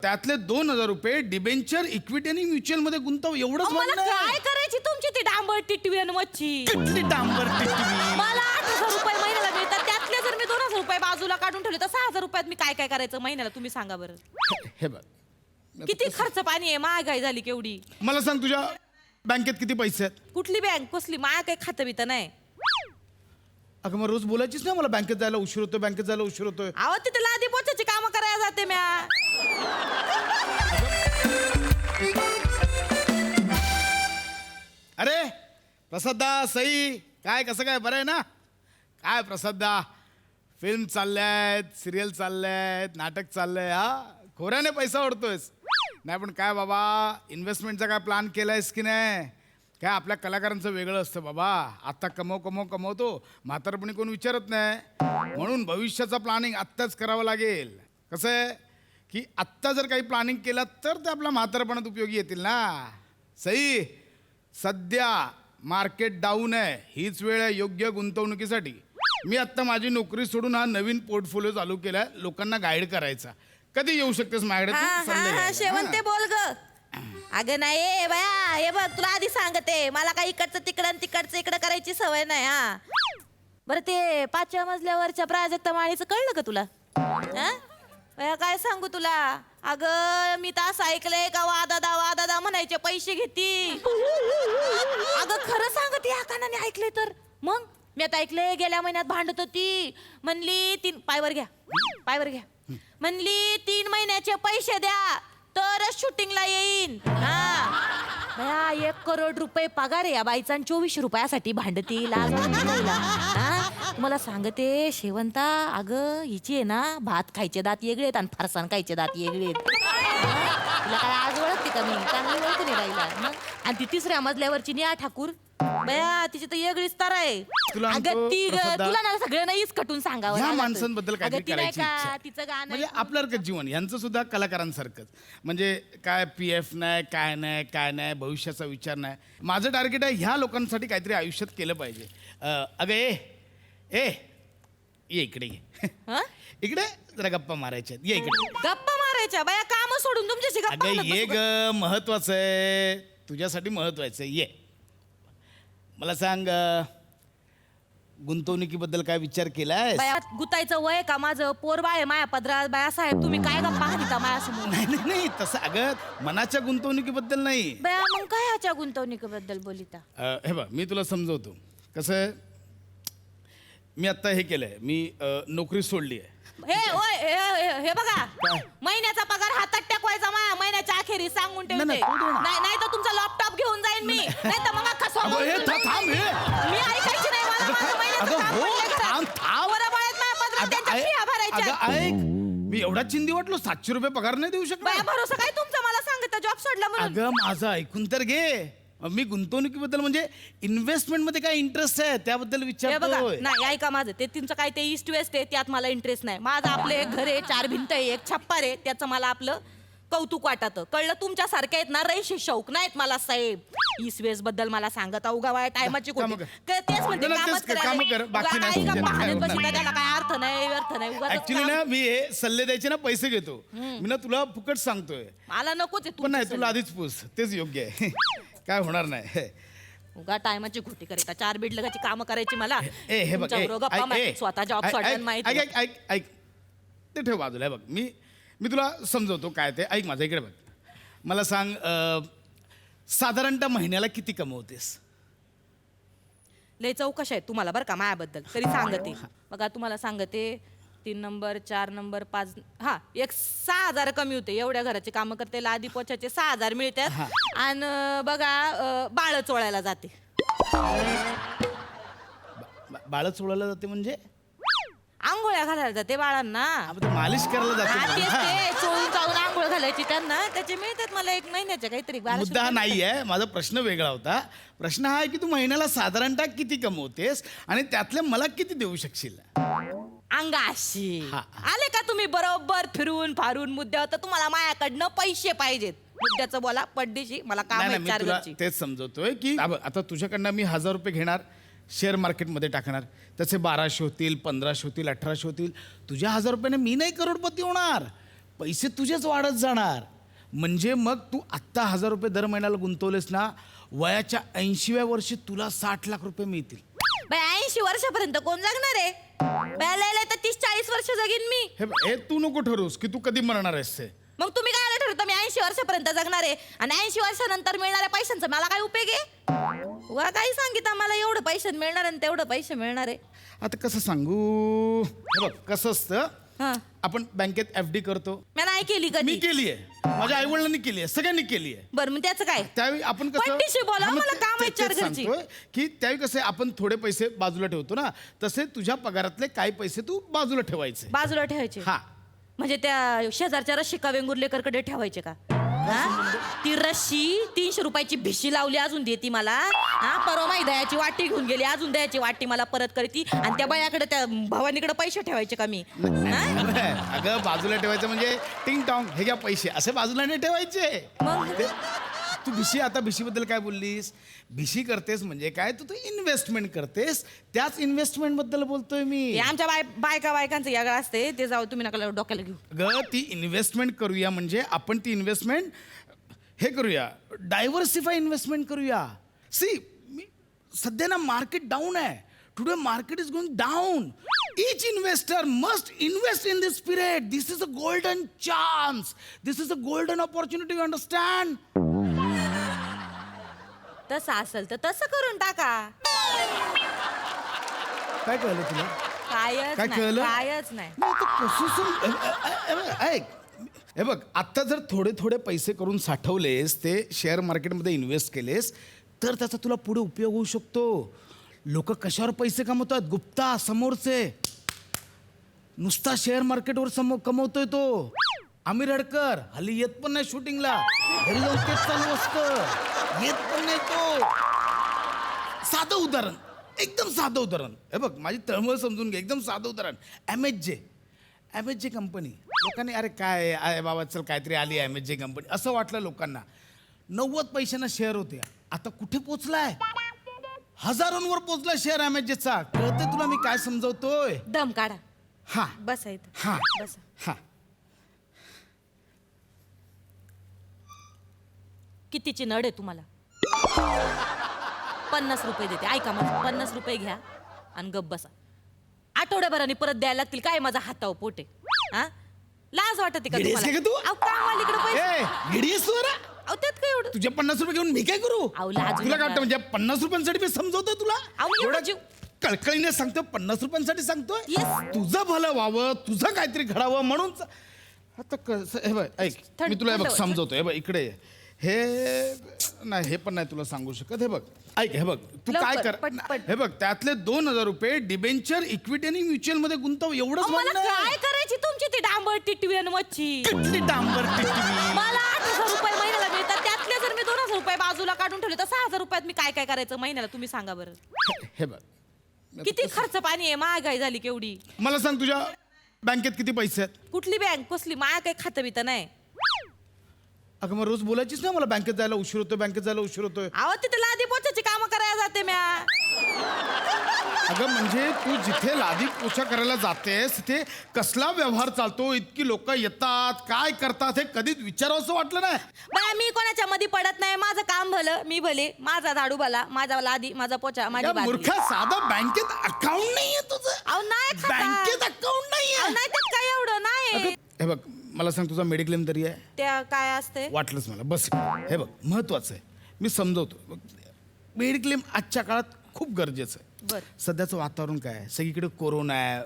त्यातले 2,000 रुपये debenture equity आणि म्युच्युअल मध्ये गुंतव. एवढंच मला म्हणणं आहे. काय करायची तुमची ती डांबर टिटवी आणि मच्छी? किती डांबर टिटवी. मला 8,000 रुपये महिन्याला मिळतात. त्यातले जर मी 2,000 रुपये बाजूला काढून ठेवले तर 6,000 रुपयात मी काय काय करायचं महिन्याला तुम्ही सांगा बरं. हे बघ, किती खर्च पाणी आहे, महागाई झाली केवढी. मला सांग तुझ्या बँकेत किती पैसे आहेत? कुठली बँक कसली, माया काही खातं बितं नाही. अगं मग रोज बोलायचीच ना मला बँकेत जायला उशीर होतोय, बँकेत जायला उशीर होतोय. अहो तिथे लादी पोचायची कामं करायला जाते म्या. अरे प्रसादा सई, काय कसं काय, बरं आहे ना? काय प्रसादा, फिल्म चालल्यात, सिरियल चालल्यात, नाटक चाललंय, हा खोऱ्याने पैसा ओढतोयस. नाही पण काय बाबा, इन्व्हेस्टमेंटचा काय प्लॅन केलायस की नाही? काय आपल्या कलाकारांचं वेगळं असतं बाबा. आता कमवतो, म्हातारपणी कोण विचारत नाही. म्हणून भविष्याचा प्लॅनिंग आत्ताच करावं लागेल. कसं आहे की आत्ता जर काही प्लॅनिंग केलं तर ते आपल्या म्हातारपणात उपयोगी येतील ना. सई, सध्या मार्केट डाऊन आहे, हीच वेळ आहे योग्य गुंतवणुकीसाठी. मी आत्ता माझी नोकरी सोडून हा नवीन पोर्टफोलिओ चालू केलाय लोकांना गाईड करायचा. कधी येऊ शकतेस माझ्याकडे? हा तू हा सल्ले हा घ्यायला. शेवंते बोल ग. अगं नाही ए बया, हे बघ तुला आधी सांगते, मला काही इकडचं तिकडं आणि तिकडचं इकडं करायची सवय नाही. हा बरं, ते 5व्या मजल्यावरच्या प्राजक्ता माळीचं कळलं का तुला? हा बया, काय सांगू तुला. अगं मी तर असं ऐकलंय का वादादा म्हणायचे पैसे घेती. अगं खरं सांगते, या कानाने ऐकलंय तर. मग मी आता ऐकलंय गेल्या महिन्यात भांडत होती. म्हणली पायवर घ्या म्हणली 3 महिन्याचे पैसे द्या तरच शूटिंगला येईन. हा बया, 1 करोड रुपये पगार आहे या बाईचा आणि 24 रुपयासाठी भांडती. लाज वाटते का हिला? हा तुम्हाला सांगते शेवंता, अगं हिची आहे ना भात खायचे दात वेगळे आहेत आणि फरसाण खायचे दात वेगळे आहेत. तुला काय आज ओळखते का मी? चांगली ओळखते नाही राहिला. आणि ती 3ऱ्या मजल्यावरची निया ठाकूर, बया तिची तर वेगळीच तार आहे. तुला अगं ती प्रसादा, तुला ना सगळं नाहीच कटून सांगावं ह्या लागतं. माणसांबद्दल अगं, काहीतरी ती नाही करायची का, इच्छा. तिचं गाणं म्हणजे ऐकून- आपल्यासारखं जीवन, यांचं सुद्धा कलाकारांसारखंच. म्हणजे काय PF नाही, काय नाही, भविष्याचा विचार नाही. माझं टार्गेट आहे ह्या लोकांसाठी काहीतरी आयुष्यात केलं पाहिजे. अगं ए ये इकडे ये. हं? इकडे जरा गप्पा मारायच्या आहेत. ये इकडे. गप्पा मारायच्या बया, काम सोडून तुमच्याशी गप्पा अगं मारत ये बसू ग, महत्वाचं आहे तुझ्यासाठी, महत्वाचं आहे. ये मला सांग, गुंतवणुकीबद्दल काय विचार केलाय? बया, गुतायचं वय का माझं? पोरबाळ आहे माया पदरात. बया साहेब तुम्ही काय गप्पा हानिता मायासमोर? नाही तसं. अगं मनाच्या गुंतवणुकीबद्दल नाही. बया मग काय ह्याच्या गुंतवणुकीबद्दल बोलिता? हे बघ, मी तुला समजवतो. कसं आहे, मी आत्ता हे केलंय, मी नोकरी सोडली आहे. हे बघा, काय? महिन्याचा पगार हातात टेकवायचा माया महिन्याच्या अखेरी सांगून ठेवते. नाही, तो दे ना. नाही तर तुमचा लॅपटॉप घेऊन जाईन मी. नाही तर मग अख्खा सोबत अगं, हे घेऊन जाईन. थांब हे. मी ऐकायची नाही. मला माझं महिन्याचं अगं, काम हो, पडलंय घरात. थांब. पोरं बाळ आहेत माझ्या पदरात, अगं, त्यांच्या फिया भरायच्या. अगं ऐक, मी एवढा चिंदी वाटलो, 700 रुपये पगार नाही देऊ बया शकणार. भरोसा काय तुमचा? मला सांगता जॉब सोडला म्हणून. अगं माझं ऐकून तर घे. मी गुंतवणुकीबद्दल म्हणजे इन्व्हेस्टमेंट मध्ये काय इंटरेस्ट आहे त्याबद्दल हे बघा, विचारतोय. नाही ऐका माझं, ते तुमचं काय ते ईस्ट वेस्ट आहे त्यात मला इंटरेस्ट नाही. माझं आपलं एक घर आहे, 4 भिंत आहे, एक छप्पर आहे, त्याचं मला आपलं कौतुक वाटतं. कळलं? तुमच्या सारखे आहेत ना रईशी शौक नाहीत मला साहेब. ईस्ट वेस्ट बद्दल मला सांगत उगा वाय टायमाची कामं खोटी. कर. तेच म्हणते नाही, कामच तेच कर, कामं कर. बाकी उगा नाही ऐका, समजेल. पाहण्यात काय बसता होणार? त्याला काय अर्थ नाही उगाचच ऍक्च्युली काम. ना मी हे सल्ले द्यायचे ना पैसे घेतो. मी ना तुला फुकट सांगतोय. मला नकोच आहे पण नाही, तुमचं तुला सल्ले. आधीच पूस, तेच योग्य आहे. काय होणार नाही. उगा टायमाची खोटी करीता 4 बिल्डगाची कामं करायची मला. हे बघ, तुमच्याबरोबर गप्पा मारत, स्वतः जॉब सोडून माहिती. ऐक ते ठेव बाजूला. हे बघ, मी तुला समजवतो काय ते. ऐक माझं, इकडे बघ. मला सांग, साधारणतः महिन्याला किती कमवतेस? लय चौकशा आहेत तुम्हाला बरं का मायाबद्दल, तरी सांगते. बघा तुम्हाला सांगते, 3 नंबर 4 नंबर 5, हा एक 6,000 कमी होते. एवढ्या घराची कामं करते, लादी पोछाचे 6,000 मिळतात. आणि बघा बाळ चोळायला जाते. बाळ चोळायला जाते म्हणजे? आंघोळ्या घालायला जाते बाळांना. आपण ते मालिश करायला हा, जाते. तेच ते चोळून चाळून आंघोळ घालायची त्यांना, त्याचे मिळतात मला 1 महिन्याच्या काहीतरी 1200 मुद्दा हा रुपये. नाही आहे. माझा प्रश्न वेगळा होता. प्रश्न हा आहे की तू महिन्याला साधारणतः किती कमवतेस आणि त्यातले मला किती देऊ शकशील? अंगाशी हा. आले का तुम्ही बरोबर फिरून फारून मुद्द्यावर. तर तुम्हाला मायाकडनं पैसे पाहिजेत. मुद्द्याचं बोला, पड्डीशी मला काम नाही, आहे मी 4 तुला घरची. तेच समजवतोय की आता तुझ्याकडनं मी 1,000 रुपये घेणार, शेअर मार्केटमध्ये टाकणार, त्याचे 1200 होतील, 1500 होतील, 1800 होतील. तुझ्या 1,000 रुपयाने मी नाही करोडपती होणार, पैसे तुझेच वाढत जाणार. म्हणजे मग तू आत्ता 1,000 रुपये दर महिन्याला गुंतवलेस ना, वयाच्या 80व्या वर्षी तुला 60 लाख रुपये मिळतील. बाय 80 वर्षापर्यंत कोण जगणार आहे? लय तर 30-40 वर्ष जगीन मी. हे तू नको ठरवूस की तू कधी मरणार आहेस ते. मग तुम्ही काय ठरवता मी 80 वर्षापर्यंत जगणार आहे आणि 80 वर्षानंतर मिळणाऱ्या पैशांचा मला काय उपयोग आहे? वा काही सांगितलं मला एवढं पैसे मिळणार आणि तेवढं पैसे मिळणार आहे. आता कसं सांगू, हे बघ कसं असतं, हा आपण बँकेत FD करतो. मी नाही केली मी कधी. केली आहे, माझ्या आई वडिलांनी केली आहे, सगळ्यांनी केली आहे. बरं मग त्याचं काय? त्यावेळी आपण पट्टीशी बोला, हा, मग मला काम आहे तेच चार घरची. सांगतोय की त्यावेळी कसं आपण थोडे पैसे बाजूला ठेवतो ना, तसे तुझ्या पगारातले काही पैसे तू बाजूला ठेवायचे. बाजूला ठेवायचे हा, म्हणजे त्या शेजारच्या रशिका वेंगुर्लेकरकडे ठेवायचे का? हा? ती रशी 300 रुपयाची भिशी लावली अजून देती मला. हा परवा माही दयाची वाटी घेऊन गेली, अजून दयाची वाटी मला परत करती आणि त्या बायाकडे त्या भवानीकडे पैसे ठेवायचे का मी? हा? अगं बाजूला ठेवायचं म्हणजे टिंग टॉंग हे घ्या पैसे असे बाजूला नाही ठेवायचे. मग तू आता भिशीबद्दल काय बोललीस? भिशी करतेस म्हणजे काय, तू इन्व्हेस्टमेंट करतेस, त्याच इन्व्हेस्टमेंट बद्दल बोलतोय मी. हे आमच्या बायकांचं यागळं असते, ते जाऊ तुम्ही नका डोक्याला घेऊ. ग ती इन्व्हेस्टमेंट करूया म्हणजे आपण ती इन्व्हेस्टमेंट हे करूया, डायव्हर्सिफाय इन्व्हेस्टमेंट करूया. सी मी सध्या ना मार्केट डाऊन आहे. Today market is going down. Each investor must invest in this period. This is a golden chance. This is a golden opportunity. You understand? तसं असेल तर तसं करून टाका. काय कळलं तुला? कायच काय नाही, कळलं? कायच नाही. नाही, तर कसं ऐक, हे बघ आता जर थोडे थोडे पैसे करून साठवलेस, ते शेअर मार्केटमध्ये इन्व्हेस्ट केलेस, तर त्याचा तुला पुढे उपयोग होऊ शकतो. लोक कशावर पैसे कमवतात? गुप्ता समोरचे. नुसता शेअर मार्केटवर कमवतोय तो. आमिर हडकर हल्ली येत पण नाही शूटिंगला, घरी जाऊन तेच चालू असतं, येत पण नाही तो. साधं उदाहरण, एकदम साधं उदाहरण. हे बघ माझी तळमळ समजून घे, एकदम साधं उदाहरण. MHJ company. लोकांनी अरे काय आहे बाबा, चल काहीतरी आली MHJ कंपनी असं वाटलं लोकांना. 90 पैशांना शेअर होते, आता कुठे पोचलाय? हजारोंवर पोचला शेअर MHJचा. कळतंय तुला मी काय समजवतोय? दम काढा. हा बसायचं. हा बसा. हा. कितीची नड आहे तुम्हाला? 50 रुपये देते, ऐका माझं. 50 रुपये घ्या आणि गप बसा. आठवड्याभराने परत द्यायला लागतील. काय माझा हातावर पोटे? हा लाज वाटते का गिडी आहेस का तू? अहो, कामवालीकडे पैसे. गिडी आहेस तू जरा? अहो त्यात काय एवढं? तुझे 50 रुपये घेऊन मी काय करू? अहो, लाजू तुला नका. काय वाटतं म्हणजे 50 रुपयांसाठी मी समजवतोय तुला? अहो, एवढं एवढं जीव- कळकळीने सांगतो, 50 रुपयांसाठी सांगतोय. Yes. तुझं भलं व्हावं, तुझं काहीतरी घडावं म्हणून. आता कसं, हे बघ ऐक, मी तुला हे बघ समजवतो. हे बघ इकडे ये. हे नाही, हे पण नाही तुला सांगू शकत. हे बघ ऐक, हे बघ तू लवकर, काय कर. पटपट. हे बघ त्यातले 2,000 रुपये डिबेंचर, इक्विटी आणि म्युच्युअल मध्ये गुंतव, एवढंच अहो, मला म्हणणं आहे. काय करायची तुमची ती डांबर टिटवी आणि मच्छी? किटली डांबर टिटवी. मला 8,000 रुपये महिन्याला मिळतात. त्यातले जर मी 2,000 रुपये बाजूला काढून ठेवले तर 6,000 रुपयात मी काय काय करायचं महिन्याला? तुम्ही सांगा बरं. हे बघ किती खर्च पाणी आहे, महागाई झाली केवढी. मला सांग, तुझ्या बँकेत किती पैसे आहेत? कुठली बँक कसली? माया काही खातं बितं नाही. अगं मग रोज बोलायचीच ना मला, बँकेत जायला उशीर होतोय, बँकेत जायला उशीर होतोय. अहो तिथे लादी पोचाची कामं करायला जाते म्या. अगं म्हणजे तू जिथे लादी पोछा करायला जातेस तिथे कसला व्यवहार चालतो? इतकी लोक येतात, काय करतात हे कधीच विचारावं असं वाटलं नाही? बाय मी कोणाच्या मध्ये पडत नाही. माझं काम भलं, मी भले. माझा झाडू भला, माझा लादी, माझा पोचा, माझी या बादली. मूर्खा, साधा बँकेत अकाउंट नाहीये तुझं. अहो नाही खाता. बँकेत अकाउंट अहो, नाहीये. नाही त्यात काय एवढं नाही. हे बघ मला सांग, तुझा मेडिक्लेम तरी आहे? त्या काय असते? वाटलंच मला. बस हे बघ महत्वाचं आहे, मी समजवतो. मेडिक्लेम आजच्या काळात खूप गरजेचं आहे. बर. सध्याचं वातावरण काय आहे, सगळीकडे कोरोना आहे,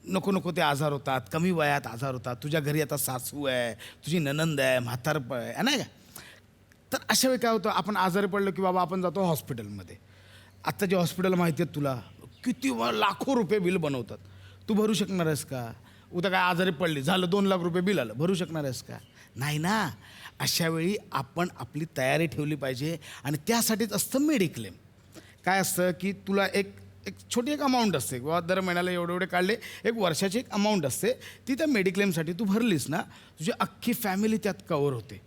नको नको ते आजार होतात, कमी वयात आजार होतात. तुझ्या घरी आता सासू आहे, तुझी ननंद आहे, म्हातारपण आहे, नाही का? तर अशा वेळी काय होतं, आपण आजारी पडलो की बाबा आपण जातो हॉस्पिटलमध्ये. आत्ता जे हॉस्पिटल माहिती आहेत तुला, किती लाखो रुपये बिल बनवतात. तू भरू शकणार आहेस का? उद्या काय आजारी पडली, झालं 2 लाख रुपये बिल आलं, भरू शकणार आहेस का? नाही ना. अशा वेळी आपण आपली तयारी ठेवली पाहिजे आणि त्यासाठीच असतं मेडिक्लेम. काय असतं की तुला एक छोटी अमाऊंट असते किंवा दर महिन्याला एवढे काढले, एक वर्षाची एक अमाऊंट असते, ती त्या मेडिक्लेमसाठी तू भरलीस ना, तुझी अख्खी फॅमिली त्यात कवर होते.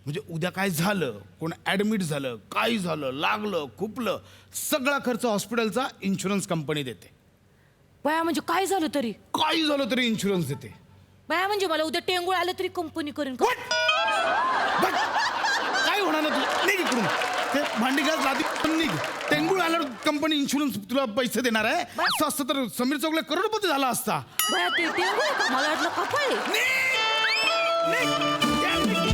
म्हणजे उद्या काय झालं, कोण ॲडमिट झालं, काही झालं, लागलं, खुपलं, सगळा खर्च हॉस्पिटलचा इन्शुरन्स कंपनी देते. बाया म्हणजे काय झालं तरी? काही झालं तरी इन्शुरन्स देते. बाया म्हणजे मला उद्या टेंगूळ आलं तरी कंपनी करून What? बघ, काय होणार ना तुला निघ इकडून ते भांडी घास राधी पण निघ टेंगूळ आल्यावर कंपनी इन्शुरन्स तुला पैसे देणार आहे असं असतं तर समीर चौगले करोडपती झाला असता बाया ते टेंगूळ का? मला वाटलं कपाळ आहे. निघ! निघ!